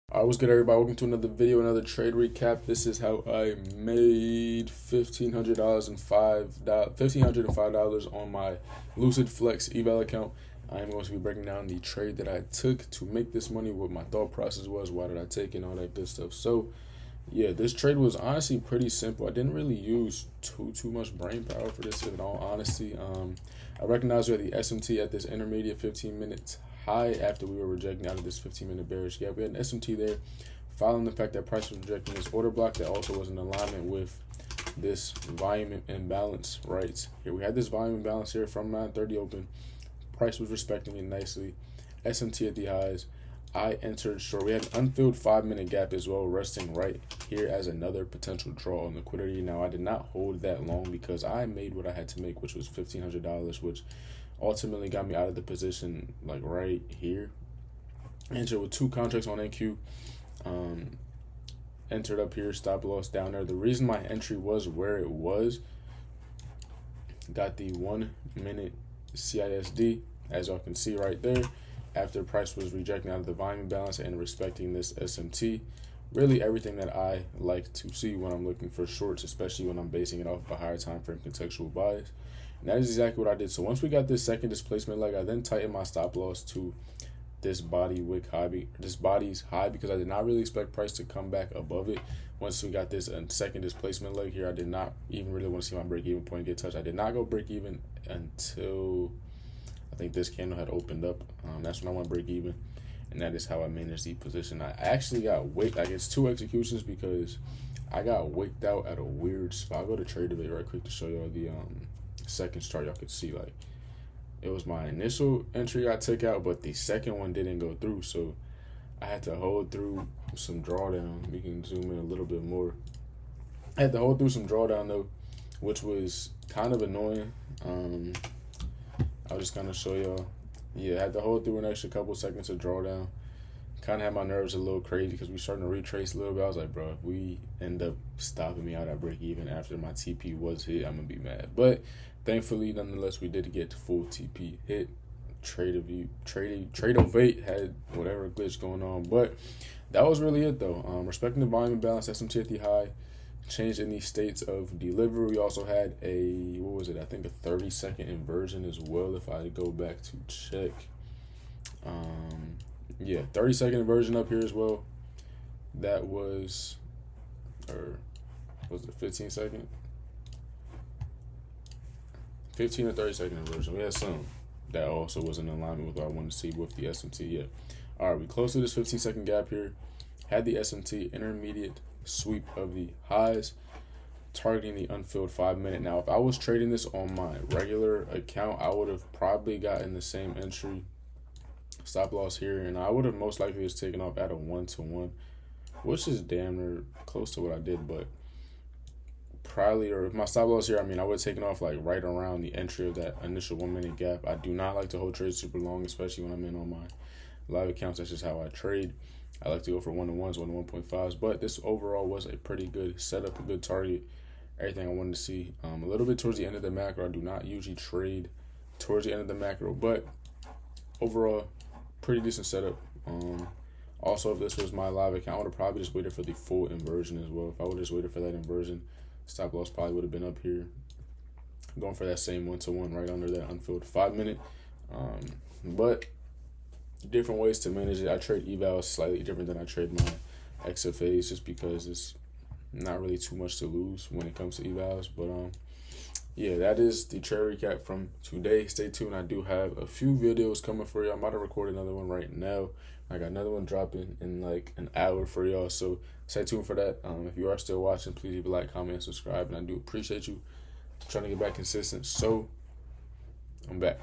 Alright, what's good, everybody? Welcome to another video, another trade recap. This is how I made $1,505 on my LUCID FLEX EVAL account. I am going to be breaking down the trade that I took to make this money, what my thought process was, why did I take it, and all that good stuff. So, yeah, this trade was honestly pretty simple. I didn't really use too much brain power for this, in all honesty. I recognized we had the SMT at this intermediate 15 minutes high after we were rejecting out of this 15-minute bearish gap. We had an SMT there, following the fact that price was rejecting this order block that also was in alignment with this volume imbalance right here. We had this volume imbalance here from 9:30 open. Price was respecting it nicely. SMT at the highs. I entered short. We had an unfilled 5-minute gap as well, resting right here as another potential draw on liquidity. Now, I did not hold that long because I made what I had to make, which was $1,500, which ultimately got me out of the position like right here. Entered with 2 contracts on NQ. Entered up here, stop loss down there. The reason my entry was where it was, got the 1-minute CISD, as y'all can see right there, after price was rejecting out of the volume imbalance and respecting this SMT. Really everything that I like to see when I'm looking for shorts, especially when I'm basing it off of a higher time frame contextual bias. And that is exactly what I did. So once we got this second displacement leg, I then tightened my stop loss to this body wick high, this body's high, because I did not really expect price to come back above it. Once we got this second displacement leg here, I did not even really want to see my break-even point get touched. I did not go break-even until I think this candle had opened up. That's when I went break-even, and that is how I managed the position. I actually got wicked. Like, it's 2 executions because I got wicked out at a weird spot. I'll go to trade debate right quick to show y'all the second chart. Y'all could see, like, it was my initial entry I took out, but the second one didn't go through, so I had to hold through some drawdown. We can zoom in a little bit more. I had to hold through some drawdown though, which was kind of annoying. I'll just kind of show y'all. Yeah, I had to hold through an extra couple seconds of drawdown. Kind of had my nerves a little crazy because we starting to retrace a little bit. I was like, bro, if we end up stopping me out at break even after my TP was hit, I'm gonna be mad. But thankfully, nonetheless, we did get the full TP hit. Trade of 8 had whatever glitch going on, but that was really it though. Respecting the volume imbalance, SMT at the high, changed in the states of delivery. We also had a, what was it? I think a 30-second inversion as well. If I go back to check, yeah, 30-second inversion up here as well. That was, or was it 15-second? 15 or 30-second inversion. We had some that also was in alignment with what I wanted to see with the SMT. Yeah. All right, we close to this 15-second gap here. Had the SMT intermediate sweep of the highs, targeting the unfilled 5-minute. Now, if I was trading this on my regular account, I would have probably gotten the same entry, stop loss here, and I would have most likely just taken off at a 1-to-1, which is damn near close to what I did, but probably, or if my stop loss here, I mean, I would have taken off like right around the entry of that initial 1-minute gap. I do not like to hold trades super long, especially when I'm in on my live accounts. That's just how I trade. I like to go for 1-to-1s, 1-to-1.5s, but this overall was a pretty good setup, a good target, everything I wanted to see. A little bit towards the end of the macro. I do not usually trade towards the end of the macro, but overall, pretty decent setup. Also, if this was my live account, I would have probably just waited for the full inversion as well. If I would have just waited for that inversion, stop loss probably would have been up here, going for that same 1-to-1 right under that unfilled 5-minute. But different ways to manage it. I trade evals slightly different than I trade my XFAs, just because it's not really too much to lose when it comes to evals. But yeah, that is the trade recap from today. Stay tuned. I do have a few videos coming for you. I'm about to record another one right now. I got another one dropping in like an hour for y'all, so stay tuned for that. If you are still watching, please leave a like, comment, and subscribe, and I do appreciate you. I'm trying to get back consistent, so I'm back.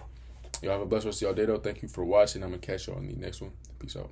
Y'all have a blessed rest of y'all day though. Thank you for watching. I'm gonna catch y'all on the next one. Peace out.